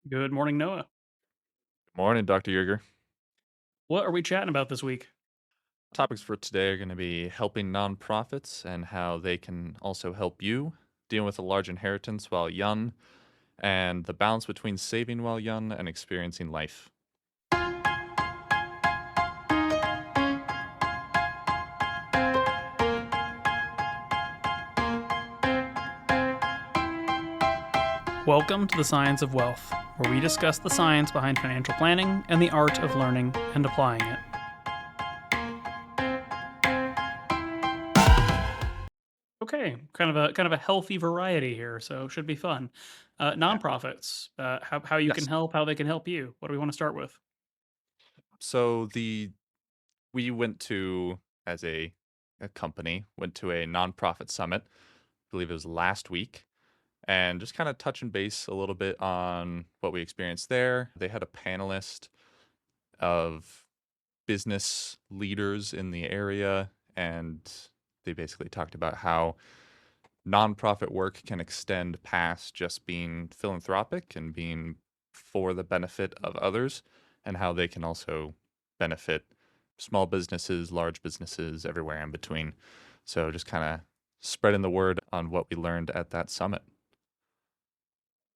Good morning, Noah. Morning, Dr. Yerger. What are we chatting about this week? Topics for today are going to be helping nonprofits and how they can also help you, dealing with a large inheritance while young, and the balance between saving while young and experiencing life. Welcome to the Science of Wealth, where we discuss the science behind financial planning and the art of learning and applying it. Okay, kind of a healthy variety here, so should be fun. Yeah. Nonprofits, how you can Yes. help, how they can help you. What do we want to start with? So we went to as a company went to a nonprofit summit. I believe it was last week, and just kind of touching base a little bit on what we experienced there. They had a panelist of business leaders in the area, and they basically talked about how nonprofit work can extend past just being philanthropic and being for the benefit of others, and how they can also benefit small businesses, large businesses, everywhere in between. So just kind of spreading the word on what we learned at that summit.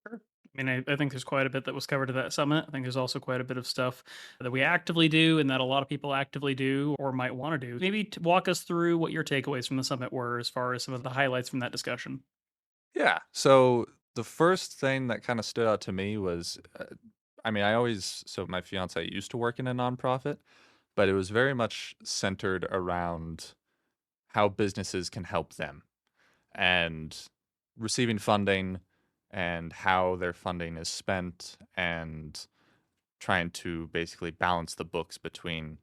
Sure. I think there's quite a bit that was covered at that summit. I think there's also quite a bit of stuff that we actively do and that a lot of people actively do or might want to do. Maybe walk us through what your takeaways from the summit were as far as some of the highlights from that discussion. Yeah. So the first thing that kind of stood out to me was, so my fiance used to work in a nonprofit, but it was very much centered around how businesses can help them and receiving funding and how their funding is spent and trying to basically balance the books between,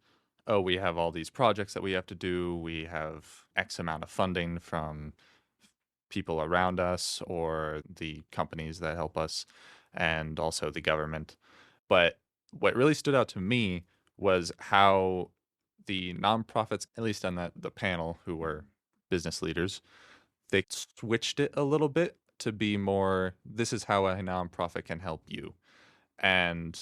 oh, we have all these projects that we have to do, we have X amount of funding from people around us or the companies that help us and also the government. But what really stood out to me was how the nonprofits, at least on the panel who were business leaders, they switched it a little bit to be more, this is how a nonprofit can help you. And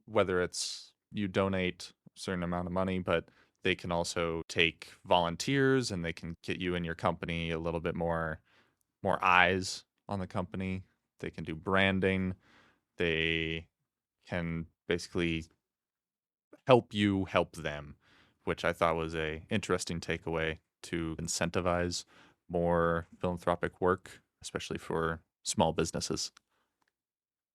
whether it's you donate a certain amount of money, but they can also take volunteers and they can get you and your company a little bit more eyes on the company. They can do branding. They can basically help you help them, which I thought was a interesting takeaway to incentivize more philanthropic work, especially for small businesses.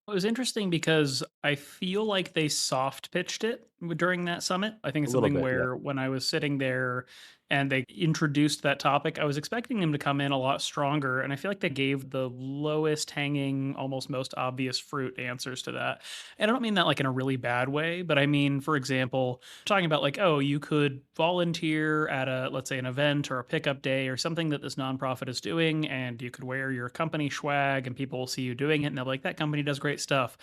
It was interesting because I feel like they soft pitched it during that summit. I think A it's little something bit, yeah. where when I was sitting there and they introduced that topic, I was expecting them to come in a lot stronger. And I feel like they gave the lowest hanging, almost most obvious fruit answers to that. And I don't mean that like in a really bad way, but I mean, for example, talking about like, oh, you could volunteer at a, let's say, an event or a pickup day or something that this nonprofit is doing, and you could wear your company swag and people will see you doing it and they'll be like, that company does great stuff.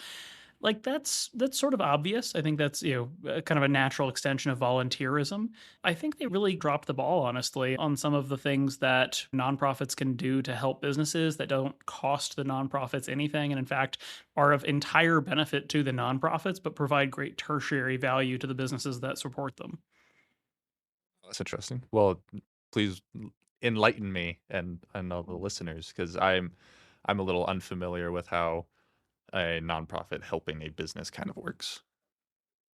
Like that's sort of obvious. I think that's, kind of a natural extension of volunteerism. I think they really dropped the ball, honestly, on some of the things that nonprofits can do to help businesses that don't cost the nonprofits anything, and in fact are of entire benefit to the nonprofits, but provide great tertiary value to the businesses that support them. That's interesting. Well, please enlighten me and all the listeners because I'm a little unfamiliar with how a nonprofit helping a business kind of works.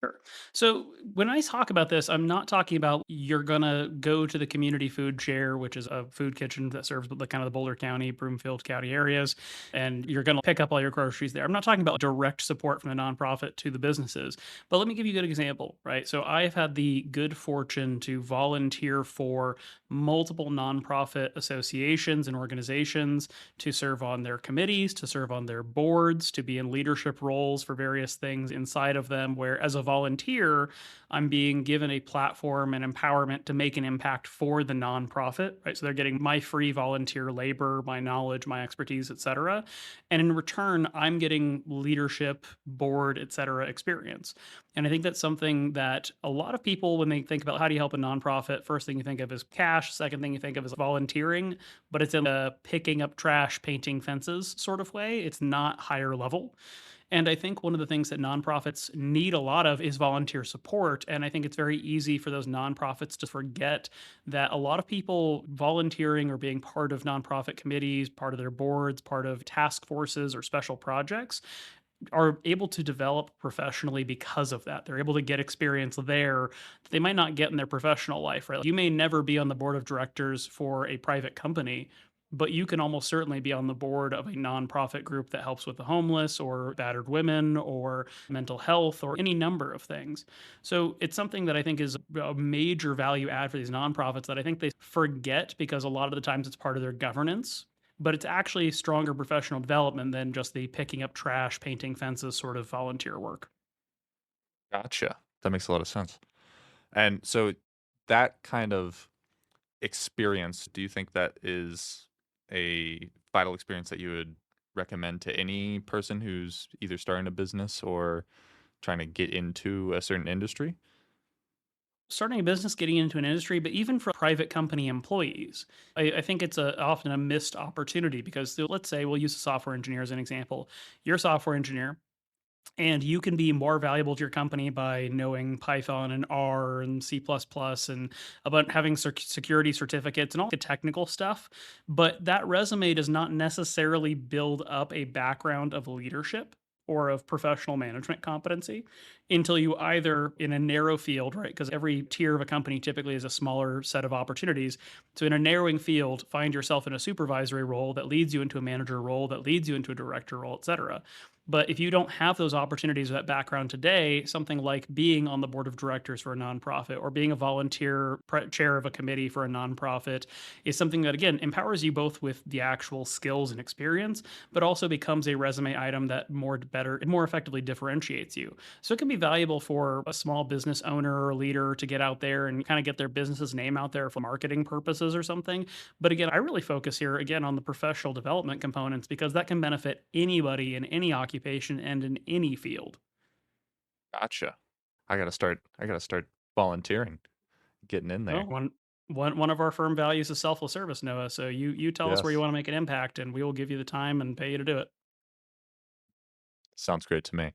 Sure. So when I talk about this, I'm not talking about you're gonna go to the community food share, which is a food kitchen that serves the kind of the Boulder County, Broomfield County areas, and you're gonna pick up all your groceries there. I'm not talking about direct support from the nonprofit to the businesses, but let me give you a good example, right? So I've had the good fortune to volunteer for multiple nonprofit associations and organizations, to serve on their committees, to serve on their boards, to be in leadership roles for various things inside of them, where as a volunteer, I'm being given a platform and empowerment to make an impact for the nonprofit, right? So they're getting my free volunteer labor, my knowledge, my expertise, et cetera. And in return, I'm getting leadership, board, et cetera experience. And I think that's something that a lot of people, when they think about how do you help a nonprofit, first thing you think of is cash, second thing you think of is volunteering, but it's in a picking up trash, painting fences sort of way. It's not higher level. And I think one of the things that nonprofits need a lot of is volunteer support. And I think it's very easy for those nonprofits to forget that a lot of people volunteering or being part of nonprofit committees, part of their boards, part of task forces or special projects are able to develop professionally because of that. They're able to get experience there that they might not get in their professional life, right? You may never be on the board of directors for a private company, but you can almost certainly be on the board of a nonprofit group that helps with the homeless or battered women or mental health or any number of things. So it's something that I think is a major value add for these nonprofits that I think they forget because a lot of the times it's part of their governance, but it's actually stronger professional development than just the picking up trash, painting fences sort of volunteer work. Gotcha. That makes a lot of sense. And so that kind of experience, do you think that is a vital experience that you would recommend to any person who's either starting a business or trying to get into a certain industry? Starting a business, getting into an industry, but even for private company employees, I think it's often a missed opportunity because let's say we'll use a software engineer as an example. You're a software engineer, and you can be more valuable to your company by knowing Python and R and C++ and about having security certificates and all the technical stuff. But that resume does not necessarily build up a background of leadership or of professional management competency until you either in a narrow field, right? Because every tier of a company typically is a smaller set of opportunities. So in a narrowing field, find yourself in a supervisory role that leads you into a manager role, that leads you into a director role, et cetera. But if you don't have those opportunities or that background today, something like being on the board of directors for a nonprofit or being a volunteer chair of a committee for a nonprofit is something that, again, empowers you both with the actual skills and experience, but also becomes a resume item that more effectively differentiates you. So it can be valuable for a small business owner or leader to get out there and kind of get their business's name out there for marketing purposes or something. But again, I really focus here again on the professional development components because that can benefit anybody in any occupation and in any field. Gotcha. I gotta start volunteering, getting in Well, there. one of our firm values is selfless service, Noah. So you tell us where you Yes. want to make an impact, and we will give you the time and pay you to do it. Sounds great to me.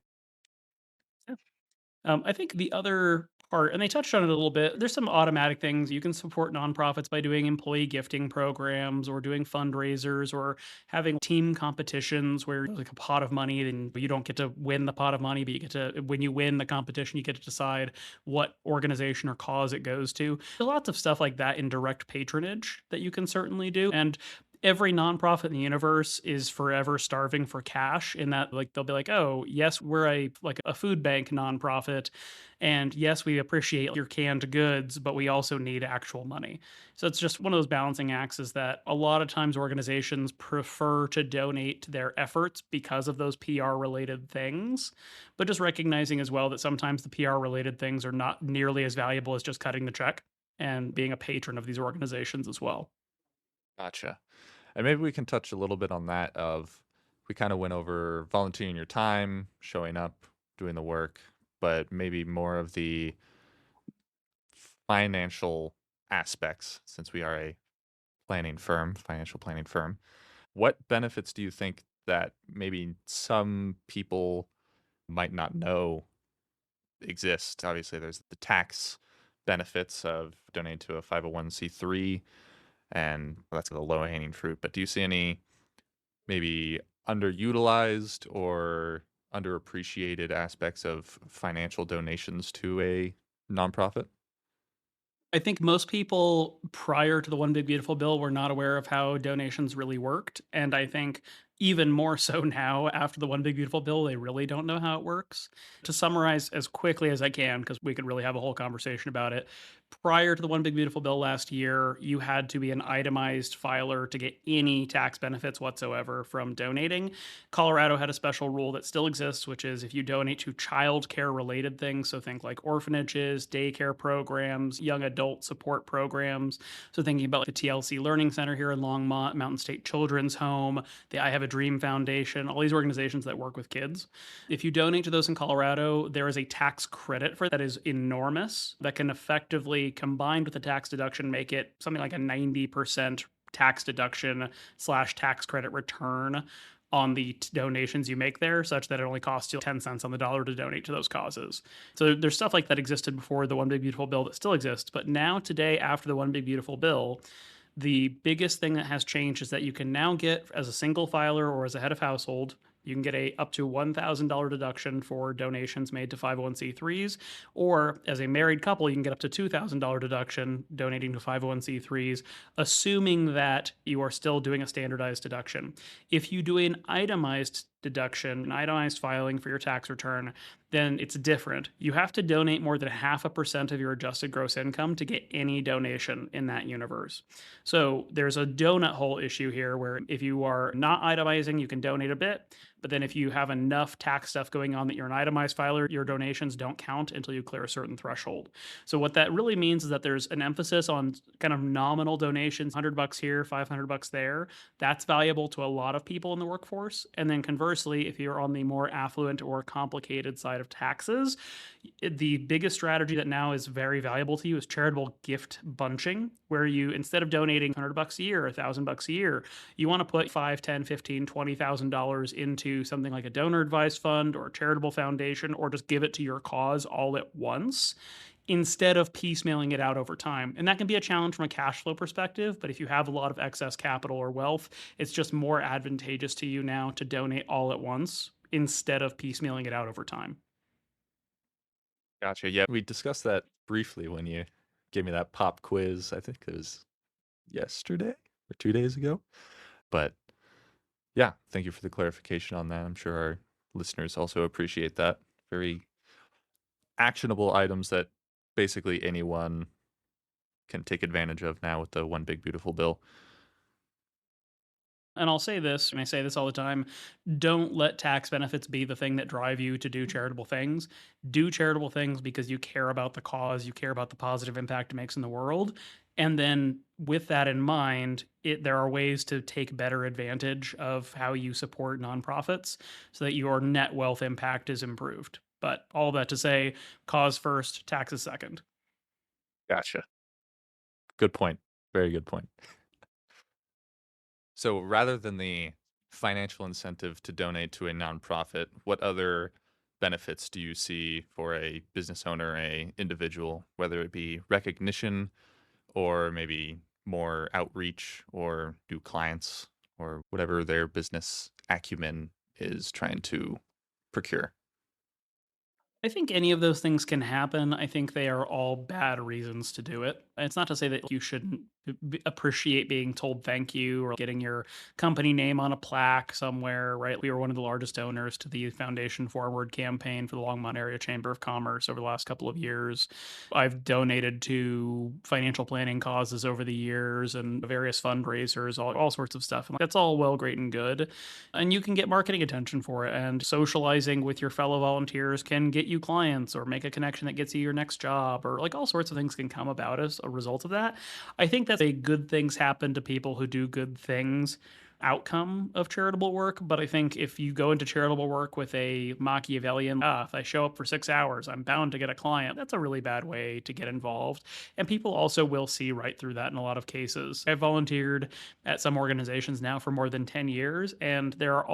I think the other part, and they touched on it a little bit, there's some automatic things. You can support nonprofits by doing employee gifting programs or doing fundraisers or having team competitions where there's like a pot of money and you don't get to win the pot of money, but you get to, when you win the competition, you get to decide what organization or cause it goes to. There's lots of stuff like that in direct patronage that you can certainly do. And every nonprofit in the universe is forever starving for cash in that like they'll be like, oh yes, we're a food bank nonprofit, and yes, we appreciate your canned goods, but we also need actual money. So it's just one of those balancing acts is that a lot of times organizations prefer to donate their efforts because of those PR related things, but just recognizing as well that sometimes the PR related things are not nearly as valuable as just cutting the check and being a patron of these organizations as well. Gotcha. And maybe we can touch a little bit on that of we kind of went over volunteering your time, showing up, doing the work, but maybe more of the financial aspects since we are a financial planning firm. What benefits do you think that maybe some people might not know exist? Obviously, there's the tax benefits of donating to a 501(c)(3), and that's the low hanging fruit. But do you see any maybe underutilized or underappreciated aspects of financial donations to a nonprofit? I think most people prior to the One Big Beautiful Bill were not aware of how donations really worked. And I think even more so now after the One Big Beautiful Bill, they really don't know how it works. To summarize as quickly as I can, because we could really have a whole conversation about it. Prior to the One Big Beautiful Bill last year, you had to be an itemized filer to get any tax benefits whatsoever from donating. Colorado had a special rule that still exists, which is if you donate to child care related things, so think like orphanages, daycare programs, young adult support programs. So thinking about the TLC Learning Center here in Longmont, Mountain State Children's Home, the I Have a Dream Foundation, all these organizations that work with kids. If you donate to those in Colorado, there is a tax credit for that is enormous that can effectively combined with the tax deduction make it something like a 90% tax deduction slash tax credit return on the donations you make there, such that it only costs you 10 cents on the dollar to donate to those causes. So there's stuff like that existed before the One Big Beautiful Bill that still exists. But now, today, after the One Big Beautiful Bill, the biggest thing that has changed is that you can now get, as a single filer or as a head of household, you can get a up to $1,000 deduction for donations made to 501c3s, or as a married couple, you can get up to $2,000 deduction donating to 501c3s, assuming that you are still doing a standardized deduction. If you do an itemized deduction, an itemized filing for your tax return, then it's different. You have to donate more than 0.5% of your adjusted gross income to get any donation in that universe. So there's a donut hole issue here where if you are not itemizing, you can donate a bit. But then if you have enough tax stuff going on that you're an itemized filer, your donations don't count until you clear a certain threshold. So what that really means is that there's an emphasis on kind of nominal donations, $100 here, $500 there. That's valuable to a lot of people in the workforce. And then conversely, if you're on the more affluent or complicated side of taxes, the biggest strategy that now is very valuable to you is charitable gift bunching, where you, instead of donating $100 a year, $1,000 a year, you want to put 5, 10, 15, $20,000 into something like a donor advised fund or a charitable foundation, or just give it to your cause all at once instead of piecemealing it out over time. And that can be a challenge from a cash flow perspective, but if you have a lot of excess capital or wealth, it's just more advantageous to you now to donate all at once instead of piecemealing it out over time. Gotcha. Yeah, we discussed that briefly when you gave me that pop quiz. I think it was yesterday or 2 days ago. But yeah, thank you for the clarification on that. I'm sure our listeners also appreciate that. Very actionable items that basically anyone can take advantage of now with the One Big Beautiful Bill. And I'll say this, and I say this all the time, don't let tax benefits be the thing that drive you to do charitable things. Do charitable things because you care about the cause, you care about the positive impact it makes in the world. And then with that in mind, there are ways to take better advantage of how you support nonprofits so that your net wealth impact is improved. But all that to say, cause first, taxes second. Gotcha. Good point. Very good point. So rather than the financial incentive to donate to a nonprofit, what other benefits do you see for a business owner, a individual, whether it be recognition or maybe more outreach or new clients or whatever their business acumen is trying to procure? I think any of those things can happen. I think they are all bad reasons to do it. It's not to say that you shouldn't appreciate being told thank you or getting your company name on a plaque somewhere, right? We were one of the largest donors to the Foundation Forward campaign for the Longmont Area Chamber of Commerce over the last couple of years. I've donated to financial planning causes over the years and various fundraisers, all sorts of stuff. And that's all well, great, and good. And you can get marketing attention for it. And socializing with your fellow volunteers can get you clients or make a connection that gets you your next job, or like all sorts of things can come about as a result of that. I think that's a good things happen to people who do good things outcome of charitable work. But I think if you go into charitable work with a Machiavellian, if I show up for 6 hours, I'm bound to get a client, that's a really bad way to get involved. And people also will see right through that in a lot of cases. I've volunteered at some organizations now for more than 10 years, and there's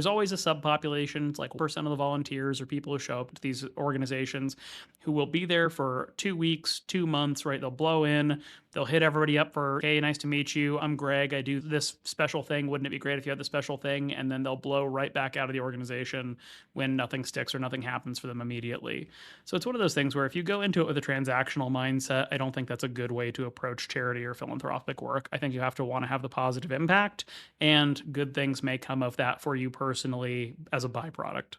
always a subpopulation. It's like 1% of the volunteers or people who show up to these organizations who will be there for 2 weeks, 2 months, right? They'll blow in, they'll hit everybody up for, hey, nice to meet you. I'm Greg. I do this special thing. Wouldn't it be great if you had the special thing? And then they'll blow right back out of the organization when nothing sticks or nothing happens for them immediately. So it's one of those things where if you go into it with a transactional mindset, I don't think that's a good way to approach charity or philanthropic work. I think you have to want to have the positive impact, and good things may come of that for you personally as a byproduct.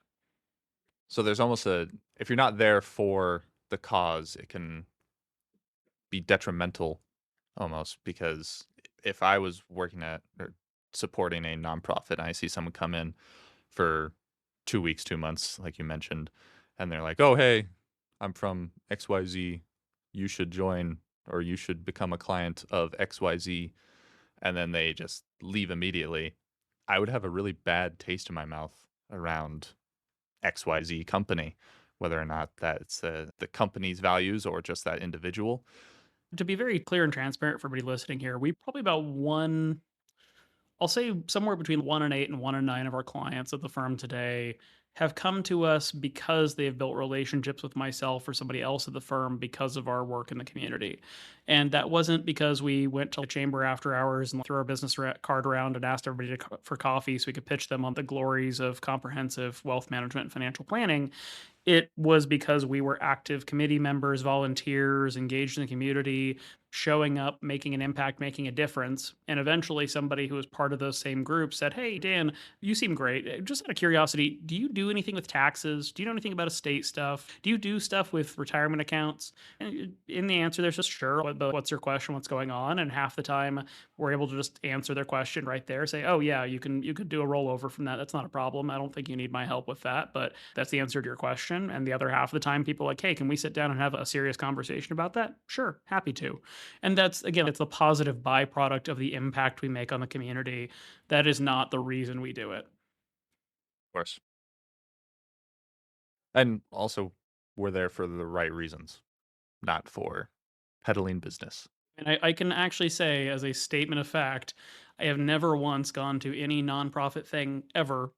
So there's almost if you're not there for the cause, it can be detrimental almost, because if I was working at or supporting a nonprofit and I see someone come in for 2 weeks, 2 months, like you mentioned, and they're like, oh, hey, I'm from XYZ. You should join or you should become a client of XYZ. And then they just leave immediately. I would have a really bad taste in my mouth around XYZ company, whether or not that's the company's values or just that individual. To be very clear and transparent for everybody listening here, we probably about one I'll say somewhere between 1 in 8 and 1 in 9 of our clients at the firm today have come to us because they've built relationships with myself or somebody else at the firm because of our work in the community. And that wasn't because we went to the chamber after hours and threw our card around and asked everybody for coffee so we could pitch them on the glories of comprehensive wealth management and financial planning. It was because we were active committee members, volunteers, engaged in the community, showing up, making an impact, making a difference. And eventually, somebody who was part of those same groups said, "Hey, Dan, you seem great. Just out of curiosity, do you do anything with taxes? Do you know anything about estate stuff? Do you do stuff with retirement accounts?" And in the answer, there's just sure. What's your question? What's going on? And half the time, we're able to just answer their question right there. Say, "Oh yeah, you could do a rollover from that. That's not a problem. I don't think you need my help with that, but that's the answer to your question." And the other half of the time, people are like, "Hey, can we sit down and have a serious conversation about that?" Sure, happy to. And that's, again, it's a positive byproduct of the impact we make on the community. That is not the reason we do it. Of course. And also, we're there for the right reasons, not for peddling business. And I can actually say, as a statement of fact, I have never once gone to any nonprofit thing ever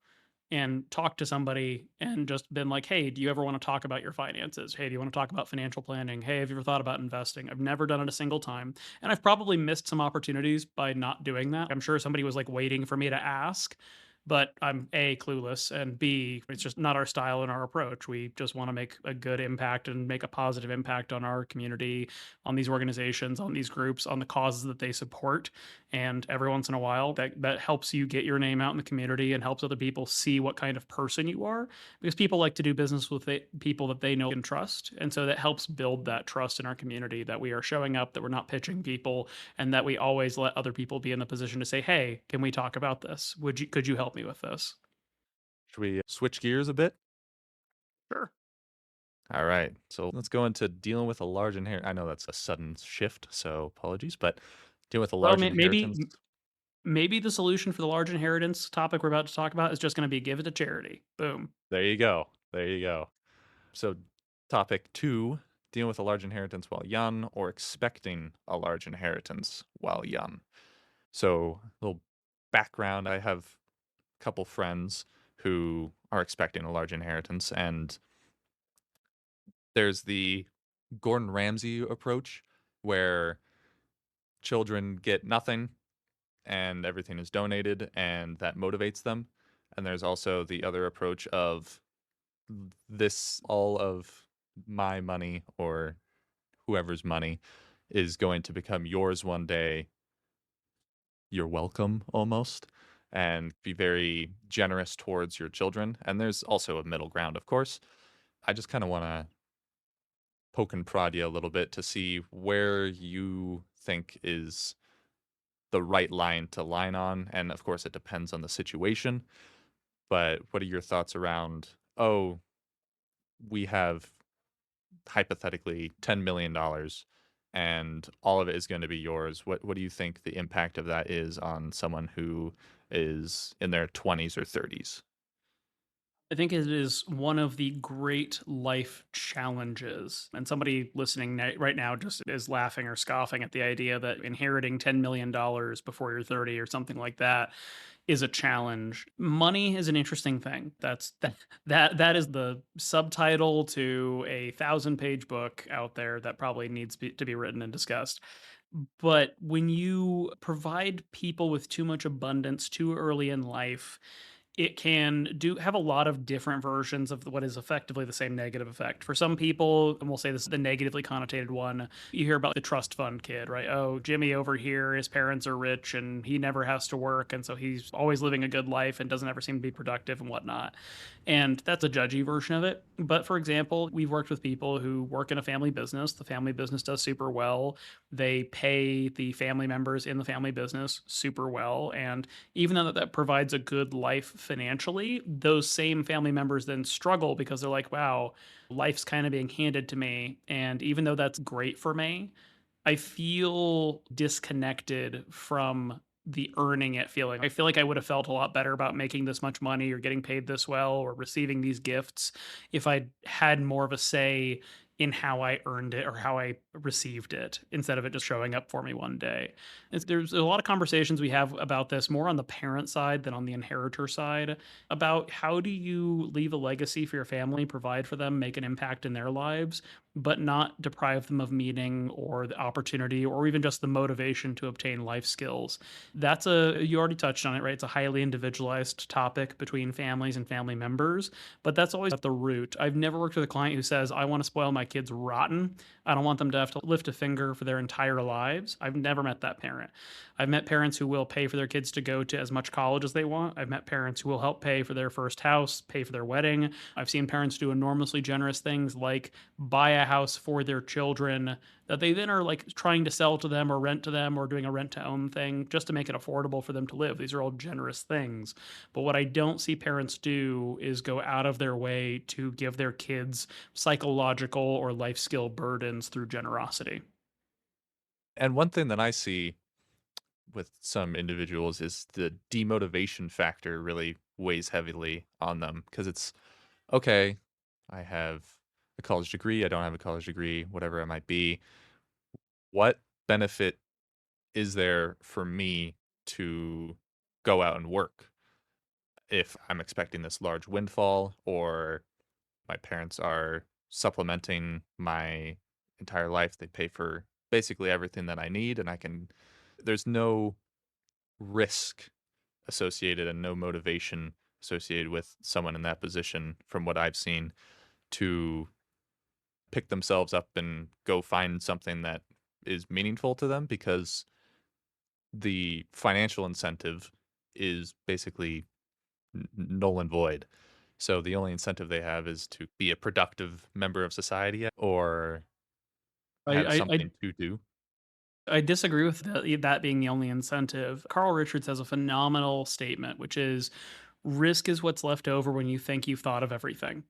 and talked to somebody and just been like, "Hey, do you ever want to talk about your finances? Hey, do you want to talk about financial planning? Hey, have you ever thought about investing?" I've never done it a single time. And I've probably missed some opportunities by not doing that. I'm sure somebody was like waiting for me to ask, but I'm A, clueless, and B, it's just not our style and our approach. We just want to make a good impact and make a positive impact on our community, on these organizations, on these groups, on the causes that they support. And every once in a while, that helps you get your name out in the community and helps other people see what kind of person you are, because people like to do business with people that they know and trust. And so that helps build that trust in our community, that we are showing up, that we're not pitching people, and that we always let other people be in the position to say, "Hey, can we talk about this? Could you help me with this?" Should we switch gears a bit? Sure. All right. So let's go into dealing with a large inheritance. I know that's a sudden shift, so apologies, but dealing with a Well, large inheritance. maybe the solution for the large inheritance topic we're about to talk about is just going to be give it to charity. Boom. There you go. There you go. So, topic two, dealing with a large inheritance while young or expecting a large inheritance while young. So, a little background, I have a couple friends who are expecting a large inheritance, and there's the Gordon Ramsay approach where children get nothing and everything is donated and that motivates them. And there's also the other approach of this all of my money or whoever's money is going to become yours one day. You're welcome almost, and be very generous towards your children. And there's also a middle ground, of course. I just kind of want to poke and prod you a little bit to see where you think is the right line to line on. And of course, it depends on the situation. But what are your thoughts around, oh, we have hypothetically $10 million and all of it is going to be yours? What do you think the impact of that is on someone who is in their 20s or 30s? I think it is one of the great life challenges. And somebody listening right now just is laughing or scoffing at the idea that inheriting $10 million before you're 30 or something like that is a challenge. Money is an interesting thing. That is the subtitle to a 1,000-page book out there that probably needs to be written and discussed. But when you provide people with too much abundance too early in life, it can do have a lot of different versions of what is effectively the same negative effect. For some people, and we'll say this is the negatively connotated one, you hear about the trust fund kid, right? Oh, Jimmy over here, his parents are rich and he never has to work. And so he's always living a good life and doesn't ever seem to be productive and whatnot. And that's a judgy version of it. But for example, we've worked with people who work in a family business. The family business does super well. They pay the family members in the family business super well. And even though that provides a good life financially, those same family members then struggle because they're like, wow, life's kind of being handed to me. And even though that's great for me, I feel disconnected from the earning it feeling. I feel like I would have felt a lot better about making this much money or getting paid this well or receiving these gifts if I had more of a say in how I earned it or how I received it instead of it just showing up for me one day. There's a lot of conversations we have about this more on the parent side than on the inheritor side about how do you leave a legacy for your family, provide for them, make an impact in their lives, but not deprive them of meaning or the opportunity or even just the motivation to obtain life skills. You already touched on it, right? It's a highly individualized topic between families and family members, but that's always at the root. I've never worked with a client who says, I want to spoil my kids rotten. I don't want them to have to lift a finger for their entire lives. I've never met that parent. I've met parents who will pay for their kids to go to as much college as they want. I've met parents who will help pay for their first house, pay for their wedding. I've seen parents do enormously generous things like buy a house for their children that they then are like trying to sell to them or rent to them or doing a rent to own thing just to make it affordable for them to live. These are all generous things. But what I don't see parents do is go out of their way to give their kids psychological or life skill burdens through generosity. And one thing that I see with some individuals is the demotivation factor really weighs heavily on them because it's okay, I have a college degree, I don't have a college degree, whatever it might be. What benefit is there for me to go out and work if I'm expecting this large windfall or my parents are supplementing my entire life? They pay for basically everything that I need, and there's no risk associated and no motivation associated with someone in that position from what I've seen to pick themselves up and go find something that is meaningful to them because the financial incentive is basically null and void. So the only incentive they have is to be a productive member of society or I, have I, I something to do. I disagree with that being the only incentive. Carl Richards has a phenomenal statement, which is risk is what's left over when you think you've thought of everything.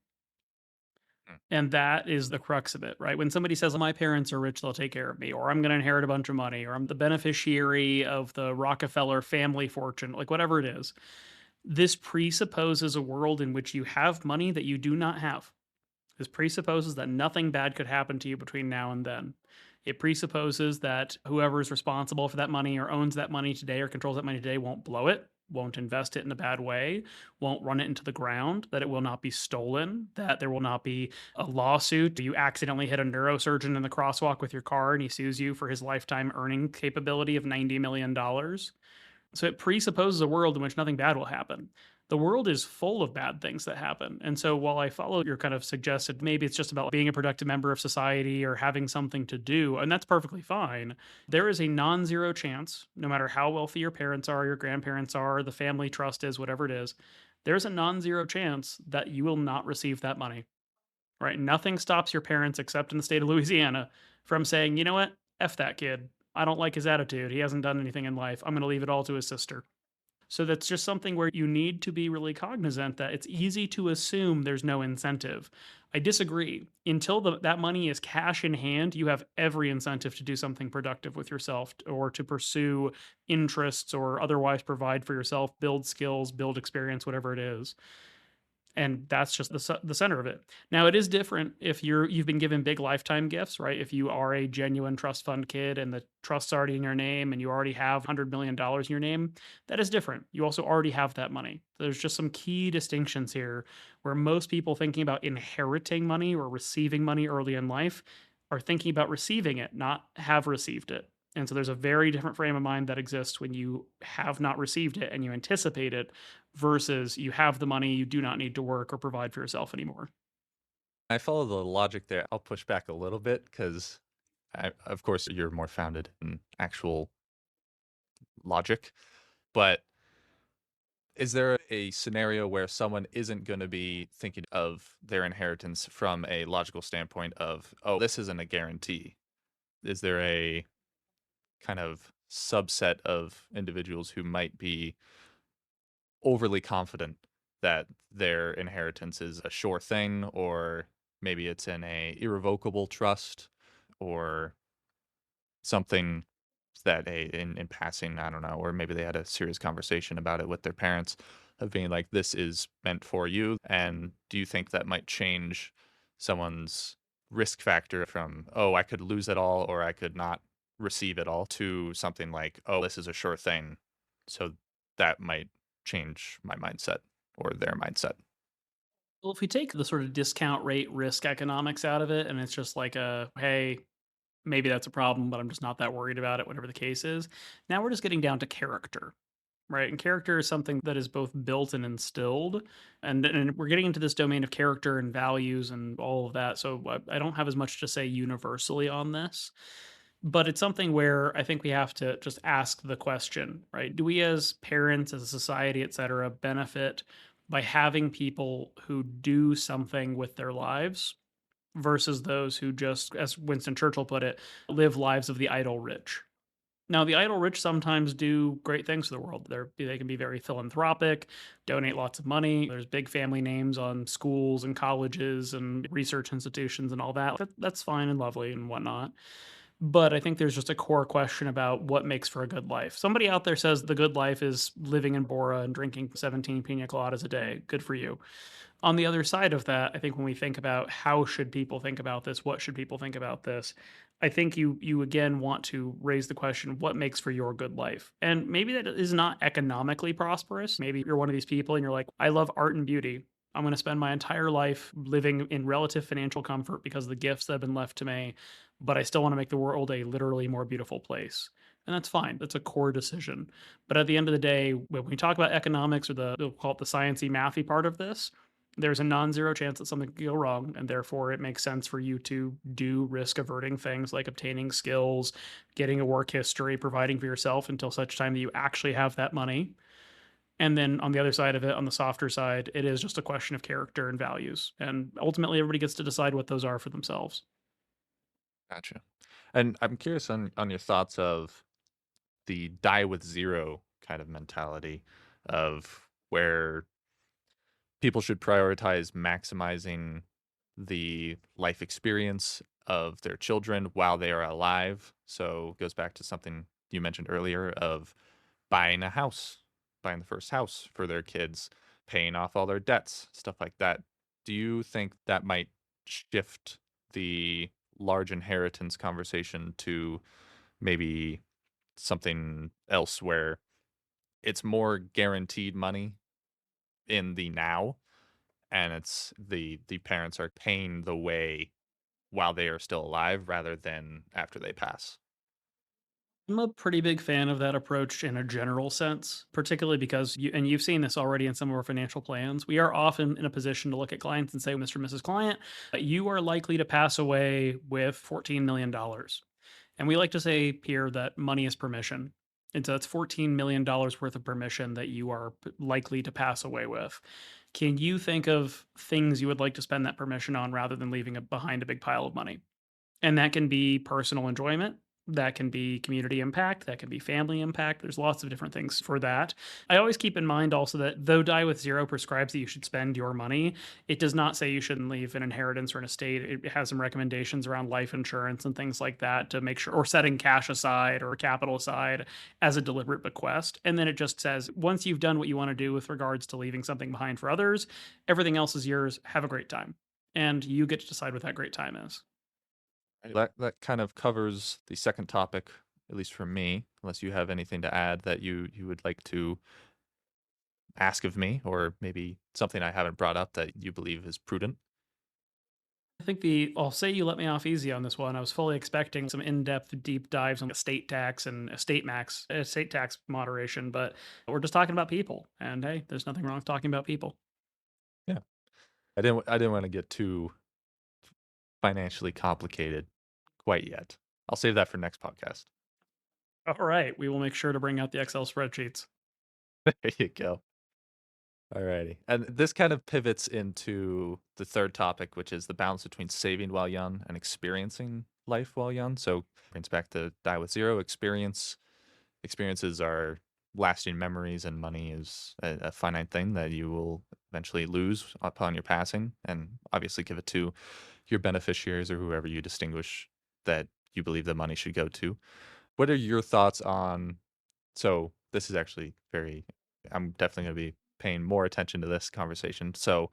Mm. And that is the crux of it, right? When somebody says, my parents are rich, they'll take care of me, or I'm going to inherit a bunch of money, or I'm the beneficiary of the Rockefeller family fortune, like whatever it is, this presupposes a world in which you have money that you do not have. This presupposes that nothing bad could happen to you between now and then. It presupposes that whoever is responsible for that money or owns that money today or controls that money today won't blow it, won't invest it in a bad way, won't run it into the ground, that it will not be stolen, that there will not be a lawsuit. You accidentally hit a neurosurgeon in the crosswalk with your car and he sues you for his lifetime earning capability of $90 million. So it presupposes a world in which nothing bad will happen. The world is full of bad things that happen. And so while I follow your kind of suggested, maybe it's just about being a productive member of society or having something to do, and that's perfectly fine. There is a non zero chance, no matter how wealthy your parents are, your grandparents are, the family trust is, whatever it is, there's a non zero chance that you will not receive that money, right? Nothing stops your parents, except in the state of Louisiana, from saying, you know what? F that kid. I don't like his attitude. He hasn't done anything in life. I'm going to leave it all to his sister. So that's just something where you need to be really cognizant that it's easy to assume there's no incentive. I disagree. Until that money is cash in hand, you have every incentive to do something productive with yourself or to pursue interests or otherwise provide for yourself, build skills, build experience, whatever it is. And that's just the center of it. Now, it is different if you've been given big lifetime gifts, right? If you are a genuine trust fund kid and the trust's already in your name and you already have $100 million in your name, that is different. You also already have that money. There's just some key distinctions here where most people thinking about inheriting money or receiving money early in life are thinking about receiving it, not have received it. And so there's a very different frame of mind that exists when you have not received it and you anticipate it versus you have the money, you do not need to work or provide for yourself anymore. I follow the logic there. I'll push back a little bit because, of course, you're more founded in actual logic. But is there a scenario where someone isn't going to be thinking of their inheritance from a logical standpoint of, oh, this isn't a guarantee? Is there a kind of subset of individuals who might be overly confident that their inheritance is a sure thing, or maybe it's in a irrevocable trust, or something that in passing, I don't know, or maybe they had a serious conversation about it with their parents of being like, this is meant for you. And do you think that might change someone's risk factor from, oh, I could lose it all or I could not receive it all, to something like, oh, this is a sure thing. So that might change my mindset or their mindset. Well, if we take the sort of discount rate risk economics out of it, and it's just like a, hey, maybe that's a problem, but I'm just not that worried about it, whatever the case is. Now we're just getting down to character, right? And character is something that is both built and instilled. And we're getting into this domain of character and values and all of that. So I don't have as much to say universally on this, but it's something where I think we have to just ask the question, right? Do we as parents, as a society, et cetera, benefit by having people who do something with their lives versus those who just, as Winston Churchill put it, live lives of the idle rich? Now, the idle rich sometimes do great things for the world. They can be very philanthropic, donate lots of money. There's big family names on schools and colleges and research institutions and all that. That's fine and lovely and whatnot. But I think there's just a core question about what makes for a good life. Somebody out there says the good life is living in Bora and drinking 17 pina coladas a day. Good for you. On the other side of that, I think when we think about how should people think about this, what should people think about this, I think you again want to raise the question, what makes for your good life? And maybe that is not economically prosperous. Maybe you're one of these people and you're like, I love art and beauty. I'm going to spend my entire life living in relative financial comfort because of the gifts that have been left to me, but I still want to make the world a literally more beautiful place. And that's fine. That's a core decision. But at the end of the day, when we talk about economics or we'll call it the sciencey, mathy part of this, there's a non-zero chance that something could go wrong, and therefore it makes sense for you to do risk averting things like obtaining skills, getting a work history, providing for yourself until such time that you actually have that money. And then on the other side of it, on the softer side, it is just a question of character and values, and ultimately everybody gets to decide what those are for themselves. Gotcha. And I'm curious on your thoughts of the die with zero kind of mentality, of where people should prioritize maximizing the life experience of their children while they are alive. So it goes back to something you mentioned earlier of buying a house, buying the first house for their kids, paying off all their debts, stuff like that. Do you think that might shift the large inheritance conversation to maybe something else where it's more guaranteed money in the now, and it's the parents are paying the way while they are still alive rather than after they pass? I'm a pretty big fan of that approach in a general sense, particularly because you've seen this already in some of our financial plans. We are often in a position to look at clients and say, Mr. and Mrs. Client, you are likely to pass away with $14 million. And we like to say here that money is permission. And so that's $14 million worth of permission that you are likely to pass away with. Can you think of things you would like to spend that permission on rather than leaving it behind a big pile of money? And that can be personal enjoyment. That can be community impact. That can be family impact. There's lots of different things for that. I always keep in mind also that though Die with Zero prescribes that you should spend your money, it does not say you shouldn't leave an inheritance or an estate. It has some recommendations around life insurance and things like that to make sure, or setting cash aside or capital aside as a deliberate bequest. And then it just says once you've done what you want to do with regards to leaving something behind for others, everything else is yours. Have a great time. And you get to decide what that great time is. That kind of covers the second topic, at least for me, unless you have anything to add that you would like to ask of me, or maybe something I haven't brought up that you believe is prudent. I think I'll say you let me off easy on this one. I was fully expecting some in-depth deep dives on estate tax and estate tax moderation, but we're just talking about people. And hey, there's nothing wrong with talking about people. Yeah. I didn't want to get too financially complicated quite yet. I'll save that for next podcast. All right, we will make sure to bring out the Excel spreadsheets. There you go. Alrighty. And this kind of pivots into the third topic, which is the balance between saving while young and experiencing life while young. So brings back to Die with Zero experience. Experiences are lasting memories, and money is a finite thing that you will eventually lose upon your passing. And obviously give it to your beneficiaries or whoever you distinguish that you believe the money should go to. What are your thoughts on? So this is actually very, I'm definitely going to be paying more attention to this conversation. So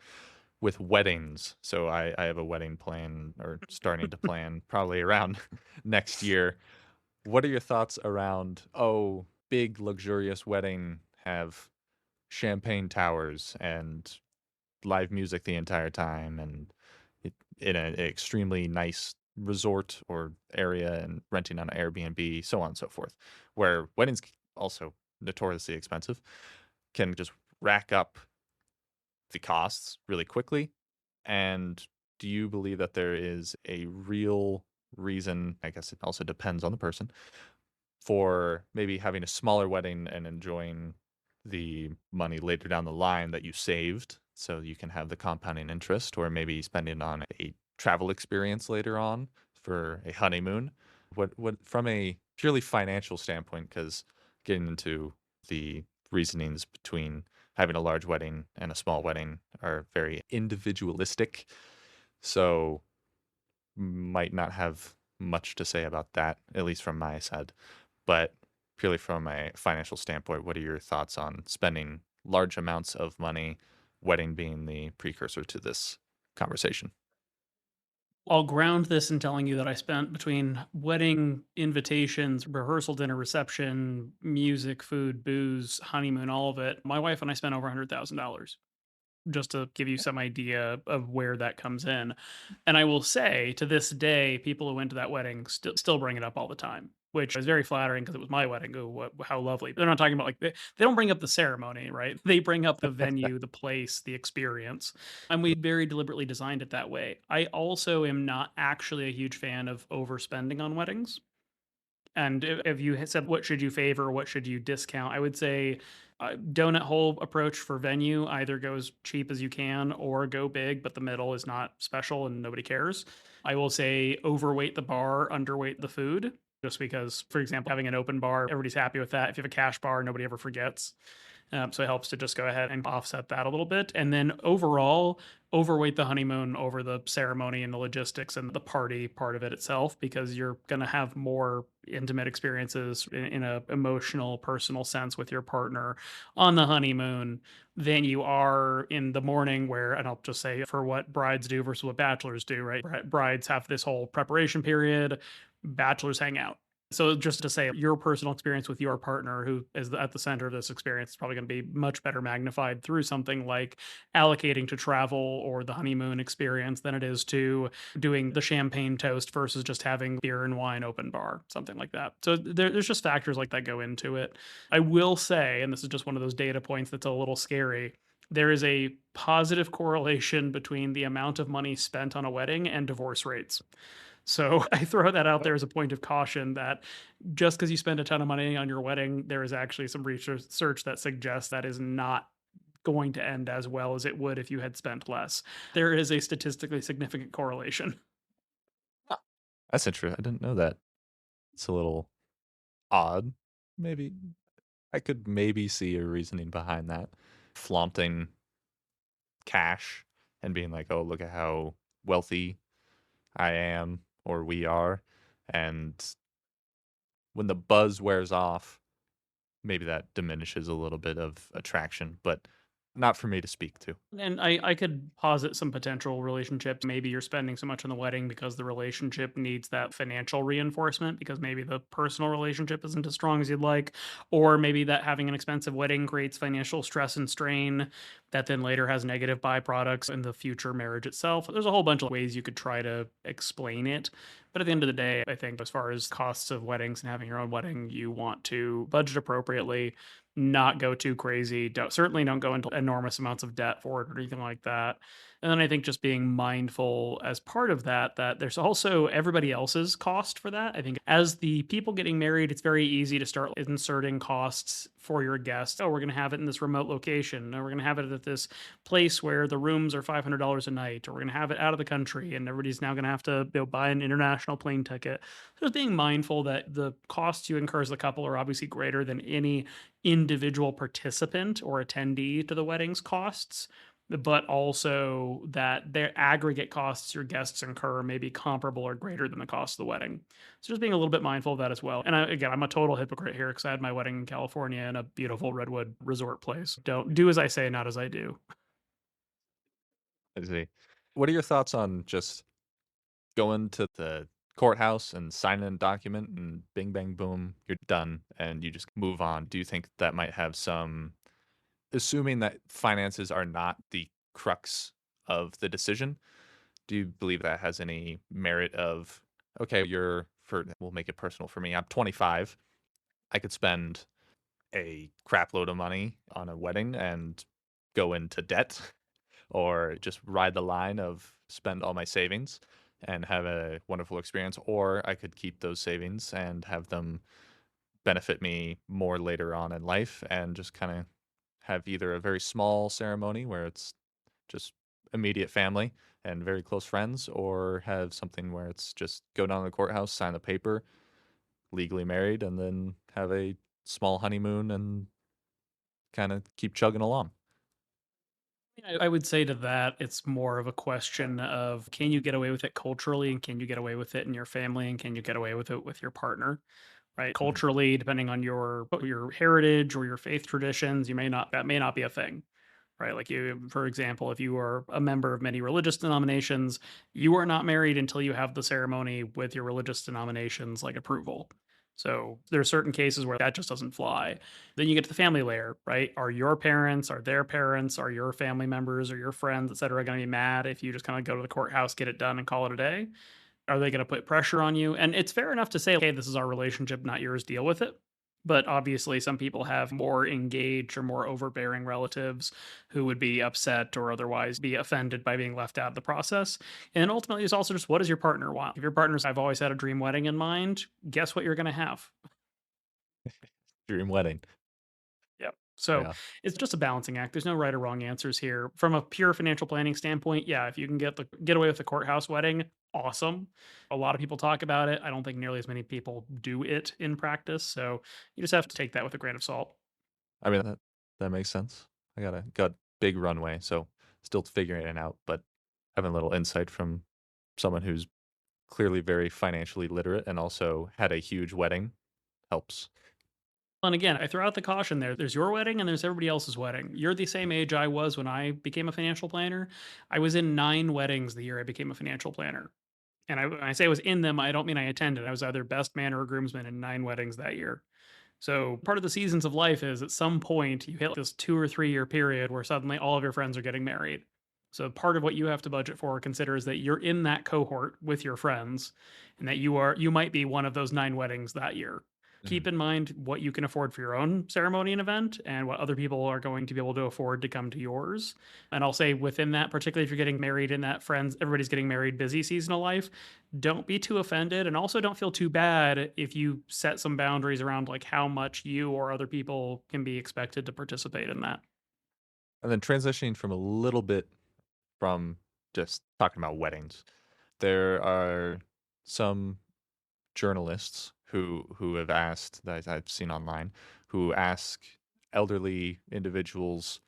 with weddings. So I have a wedding plan or starting to plan probably around next year. What are your thoughts around, oh, big luxurious wedding, have champagne towers and live music the entire time and in an extremely nice resort or area and renting on Airbnb, so on and so forth, where weddings also notoriously expensive, can just rack up the costs really quickly. And do you believe that there is a real reason, I guess it also depends on the person, for maybe having a smaller wedding and enjoying the money later down the line that you saved so you can have the compounding interest, or maybe spending on a travel experience later on for a honeymoon? What from a purely financial standpoint, because getting into the reasonings between having a large wedding and a small wedding are very individualistic. So might not have much to say about that, at least from my side. But purely from a financial standpoint, what are your thoughts on spending large amounts of money, wedding being the precursor to this conversation? I'll ground this in telling you that I spent between wedding invitations, rehearsal dinner, reception, music, food, booze, honeymoon, all of it. My wife and I spent over $100,000, just to give you some idea of where that comes in. And I will say to this day, people who went to that wedding still bring it up all the time, which is very flattering because it was my wedding. Oh, how lovely. They're not talking about like they don't bring up the ceremony, right? They bring up the venue, the place, the experience. And we very deliberately designed it that way. I also am not actually a huge fan of overspending on weddings. And if you had said, what should you favor? What should you discount? I would say donut hole approach for venue either goes cheap as you can or go big, but the middle is not special and nobody cares. I will say overweight the bar, underweight the food. Just because, for example, having an open bar, everybody's happy with that. If you have a cash bar, nobody ever forgets. So it helps to just go ahead and offset that a little bit. And then overall, overweight the honeymoon over the ceremony and the logistics and the party part of it itself, because you're going to have more intimate experiences in a emotional, personal sense with your partner on the honeymoon than you are in the morning where, and I'll just say for what brides do versus what bachelors do, right? Brides have this whole preparation period, bachelors hang out. So just to say, your personal experience with your partner, who is at the center of this experience, is probably going to be much better magnified through something like allocating to travel or the honeymoon experience than it is to doing the champagne toast versus just having beer and wine open bar, something like that. So there's just factors like that go into it. I will say, and this is just one of those data points that's a little scary, there is a positive correlation between the amount of money spent on a wedding and divorce rates. So I throw that out there as a point of caution that just because you spend a ton of money on your wedding, there is actually some research that suggests that is not going to end as well as it would if you had spent less. There is a statistically significant correlation. Huh. That's interesting. I didn't know that. It's a little odd. Maybe I could maybe see a reasoning behind that. Flaunting cash and being like, "Oh, look at how wealthy I am or we are." And when the buzz wears off, maybe that diminishes a little bit of attraction, but not for me to speak to. And I could posit some potential relationships. Maybe you're spending so much on the wedding because the relationship needs that financial reinforcement because maybe the personal relationship isn't as strong as you'd like. Or maybe that having an expensive wedding creates financial stress and strain that then later has negative byproducts in the future marriage itself. There's a whole bunch of ways you could try to explain it. But at the end of the day, I think as far as costs of weddings and having your own wedding, you want to budget appropriately, not go too crazy. Certainly don't go into enormous amounts of debt for it or anything like that. And then I think just being mindful as part of that, that there's also everybody else's cost for that. I think as the people getting married, it's very easy to start inserting costs for your guests. Oh, we're going to have it in this remote location. Or we're going to have it at this place where the rooms are $500 a night. Or we're going to have it out of the country and everybody's now going to have to buy an international plane ticket. So just being mindful that the costs you incur as a couple are obviously greater than any individual participant or attendee to the wedding's costs, but also that their aggregate costs your guests incur may be comparable or greater than the cost of the wedding. So just being a little bit mindful of that as well. And again, I'm a total hypocrite here because I had my wedding in California in a beautiful redwood resort place. Don't do as I say, not as I do. I see. What are your thoughts on just going to the courthouse and signing a document and bing, bang, boom, you're done and you just move on? Do you think that might have some, assuming that finances are not the crux of the decision, do you believe that has any merit of, okay, we'll make it personal for me. I'm 25. I could spend a crap load of money on a wedding and go into debt or just ride the line of spend all my savings and have a wonderful experience, or I could keep those savings and have them benefit me more later on in life and just kind of have either a very small ceremony where it's just immediate family and very close friends, or have something where it's just go down to the courthouse, sign the paper, legally married, and then have a small honeymoon and kind of keep chugging along. I would say to that, it's more of a question of can you get away with it culturally and can you get away with it in your family and can you get away with it with your partner? Right? Mhm. Culturally, depending on your heritage or your faith traditions, you may not that may not be a thing. Right? Like you, for example, if you are a member of many religious denominations, you are not married until you have the ceremony with your religious denominations like approval. So there are certain cases where that just doesn't fly. Then you get to the family layer, right? Are your parents, are their parents, are your family members, or your friends, et cetera, going to be mad if you just kind of go to the courthouse, get it done, and call it a day? Are they gonna put pressure on you? And it's fair enough to say, "Okay, this is our relationship, not yours, deal with it." But obviously, some people have more engaged or more overbearing relatives who would be upset or otherwise be offended by being left out of the process. And ultimately, it's also just what does your partner want? If your partner's, I've always had a dream wedding in mind, guess what you're gonna have? Dream wedding. Yep. So Yeah. it's just a balancing act. There's no right or wrong answers here. From a pure financial planning standpoint, yeah, if you can get away with the courthouse wedding, awesome. A lot of people talk about it. I don't think nearly as many people do it in practice. So you just have to take that with a grain of salt. I mean, that makes sense. I got big runway, so still figuring it out, but having a little insight from someone who's clearly very financially literate and also had a huge wedding helps. And again, I throw out the caution there. There's your wedding and there's everybody else's wedding. You're the same age I was when I became a financial planner. I was in 9 weddings the year I became a financial planner. And when I say I was in them, I don't mean I attended. I was either best man or groomsman in 9 weddings that year. So part of the seasons of life is at some point you hit this 2 or 3 year period where suddenly all of your friends are getting married. So part of what you have to budget for or consider is that you're in that cohort with your friends and that you might be one of those 9 weddings that year. Keep Mhm. in mind what you can afford for your own ceremony and event and what other people are going to be able to afford to come to yours. And I'll say within that, particularly if you're getting married in that friends, everybody's getting married busy season of life, don't be too offended and also don't feel too bad if you set some boundaries around like how much you or other people can be expected to participate in that. And then transitioning from a little bit from just talking about weddings, there are some journalists who have asked that I've seen online, who ask elderly individuals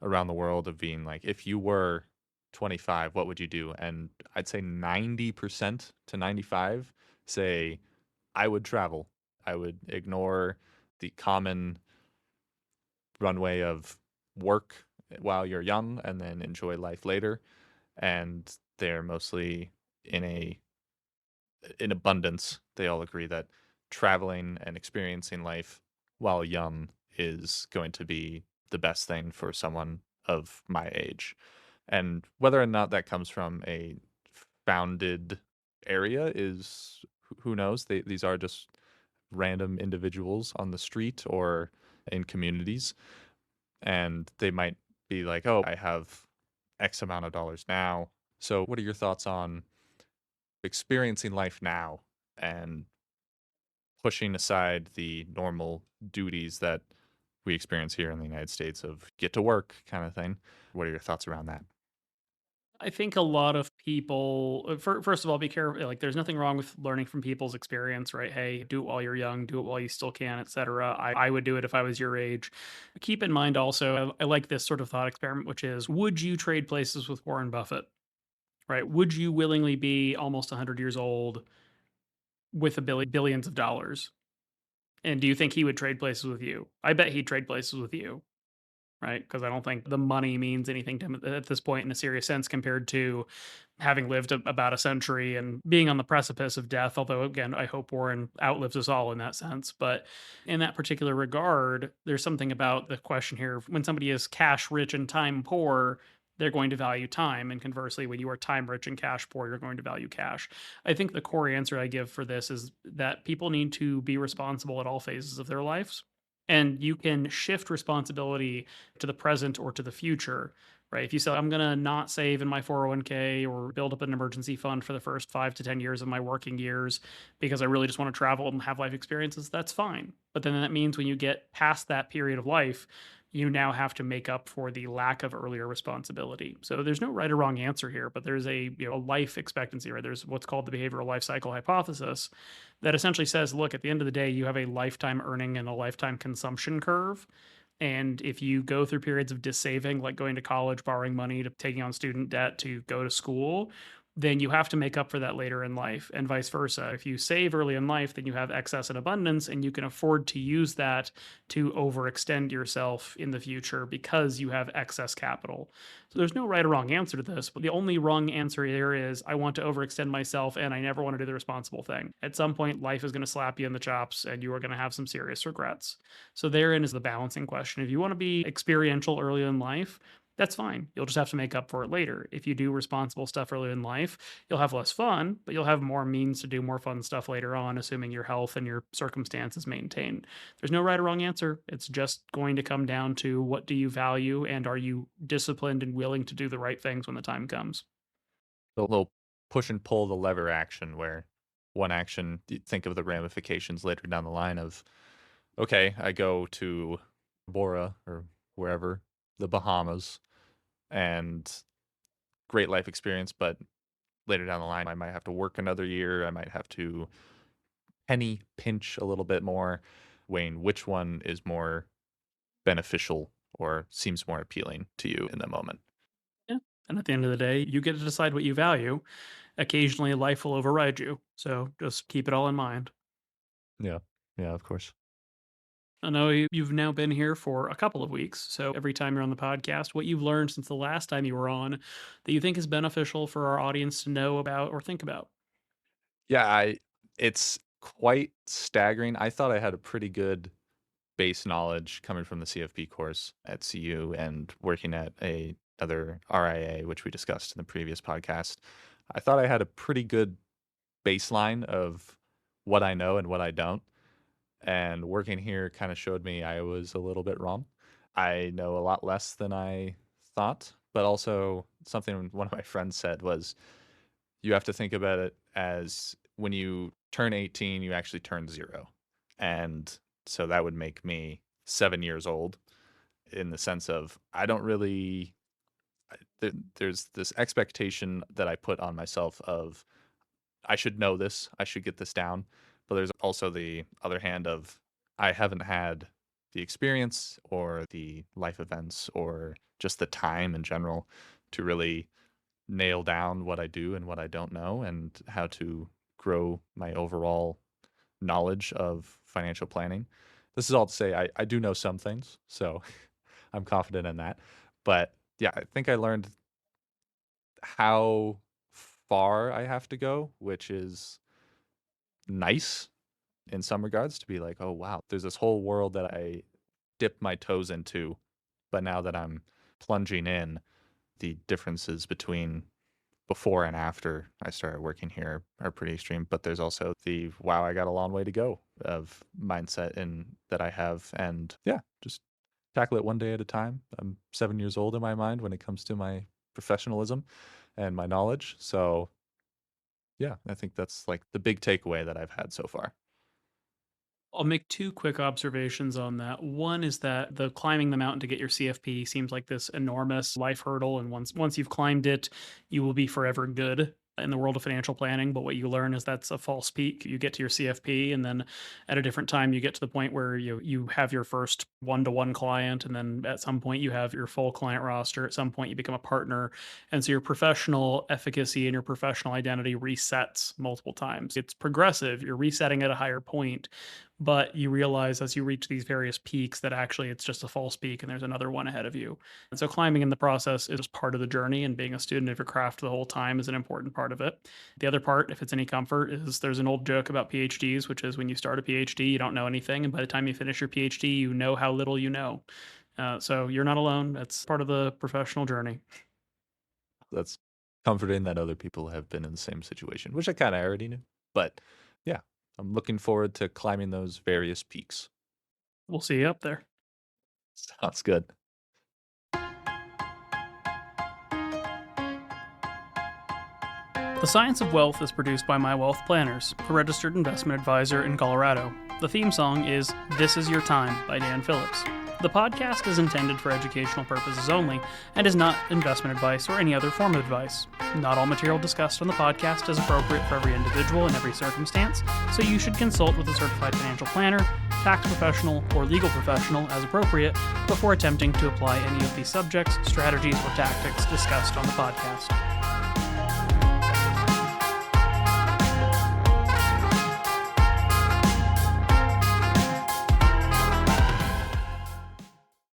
around the world of being like, if you were 25, what would you do? And I'd say 90% to 95 say I would travel. I would ignore the common runway of work while you're young and then enjoy life later. And they're mostly in a in abundance. They all agree that traveling and experiencing life while young is going to be the best thing for someone of my age. And whether or not that comes from a founded area is who knows. These are just random individuals on the street or in communities, and they might be like, "Oh, I have X amount of dollars now." So, what are your thoughts on experiencing life now and pushing aside the normal duties that we experience here in the United States of get to work kind of thing? What are your thoughts around that? I think a lot of people, first of all, be careful. Like, there's nothing wrong with learning from people's experience, right? Hey, do it while you're young, do it while you still can, etc. I would do it if I was your age. Keep in mind also, I like this sort of thought experiment, which is would you trade places with Warren Buffett, right? Would you willingly be almost 100 years old with billions of dollars? And do you think he would trade places with you? I bet he'd trade places with you, right? Because I don't think the money means anything to him at this point in a serious sense compared to having lived about a century and being on the precipice of death. Although, again, I hope Warren outlives us all in that sense. But in that particular regard, there's something about the question here. When somebody is cash rich and time poor, they're going to value time. And conversely, when you are time rich and cash poor, you're going to value cash. I think the core answer I give for this is that people need to be responsible at all phases of their lives. And you can shift responsibility to the present or to the future, right? If you say, I'm going to not save in my 401k or build up an emergency fund for the first 5 to 10 years of my working years because I really just want to travel and have life experiences, that's fine. But then that means when you get past that period of life, you now have to make up for the lack of earlier responsibility. So there's no right or wrong answer here, but there's a life expectancy, right? There's what's called the behavioral life cycle hypothesis that essentially says, look, at the end of the day, you have a lifetime earning and a lifetime consumption curve. And if you go through periods of dissaving, like going to college, borrowing money, to taking on student debt to go to school, then you have to make up for that later in life, and vice versa. If you save early in life, then you have excess and abundance, and you can afford to use that to overextend yourself in the future because you have excess capital. So there's no right or wrong answer to this, but the only wrong answer here is I want to overextend myself and I never want to do the responsible thing. At some point, life is going to slap you in the chops and you are going to have some serious regrets. So therein is the balancing question. If you want to be experiential early in life, that's fine. You'll just have to make up for it later. If you do responsible stuff early in life, you'll have less fun, but you'll have more means to do more fun stuff later on, assuming your health and your circumstances maintain. There's no right or wrong answer. It's just going to come down to what do you value and are you disciplined and willing to do the right things when the time comes. The little push and pull the lever action where one action, you think of the ramifications later down the line of, okay, I go to Bora or wherever, the Bahamas, and great life experience, but later down the line, I might have to work another year. I might have to penny pinch a little bit more, weighing which one is more beneficial or seems more appealing to you in the moment. Yeah. And at the end of the day, you get to decide what you value. Occasionally, life will override you. So just keep it all in mind. Yeah. Yeah, of course. I know you've now been here for a couple of weeks. So every time you're on the podcast, what you've learned since the last time you were on that you think is beneficial for our audience to know about or think about. Yeah, I it's quite staggering. I thought I had a pretty good base knowledge coming from the CFP course at CU and working at another RIA, which we discussed in the previous podcast. I thought I had a pretty good baseline of what I know and what I don't. And working here kind of showed me I was a little bit wrong. I know a lot less than I thought, but also something one of my friends said was you have to think about it as when you turn 18, you actually turn 0. And so that would make me 7 years old in the sense of I don't really there's this expectation that I put on myself of I should know this, I should get this down. But there's also the other hand of I haven't had the experience or the life events or just the time in general to really nail down what I do and what I don't know and how to grow my overall knowledge of financial planning. This is all to say I do know some things, so I'm confident in that. But yeah, I think I learned how far I have to go, which is nice in some regards to be like, oh wow, there's this whole world that I dip my toes into, but now that I'm plunging in, the differences between before and after I started working here are pretty extreme. But there's also the wow, I got a long way to go of mindset and that I have, and yeah, just tackle it one day at a time. I'm 7 years old in my mind when it comes to my professionalism and my knowledge. So yeah, I think that's like the big takeaway that I've had so far. I'll make two quick observations on that. One is that the climbing the mountain to get your CFP seems like this enormous life hurdle, and once you've climbed it, you will be forever good in the world of financial planning. But what you learn is that's a false peak. You get to your CFP, and then at a different time, you get to the point where you have your first one-to-one client, and then at some point you have your full client roster. At some point, you become a partner, and so your professional efficacy and your professional identity resets multiple times. It's progressive. You're resetting at a higher point, but you realize as you reach these various peaks that actually it's just a false peak and there's another one ahead of you. And so climbing in the process is part of the journey, and being a student of your craft the whole time is an important part of it. The other part, if it's any comfort, is there's an old joke about PhDs, which is when you start a PhD, you don't know anything. And by the time you finish your PhD, you know how little you know. So you're not alone. That's part of the professional journey. That's comforting that other people have been in the same situation, which I kind of already knew. But yeah, I'm looking forward to climbing those various peaks. We'll see you up there. Sounds good. The Science of Wealth is produced by My Wealth Planners, a registered investment advisor in Colorado. The theme song is This Is Your Time by Dan Phillips. The podcast is intended for educational purposes only and is not investment advice or any other form of advice. Not all material discussed on the podcast is appropriate for every individual in every circumstance, so you should consult with a certified financial planner, tax professional, or legal professional as appropriate before attempting to apply any of the subjects, strategies, or tactics discussed on the podcast.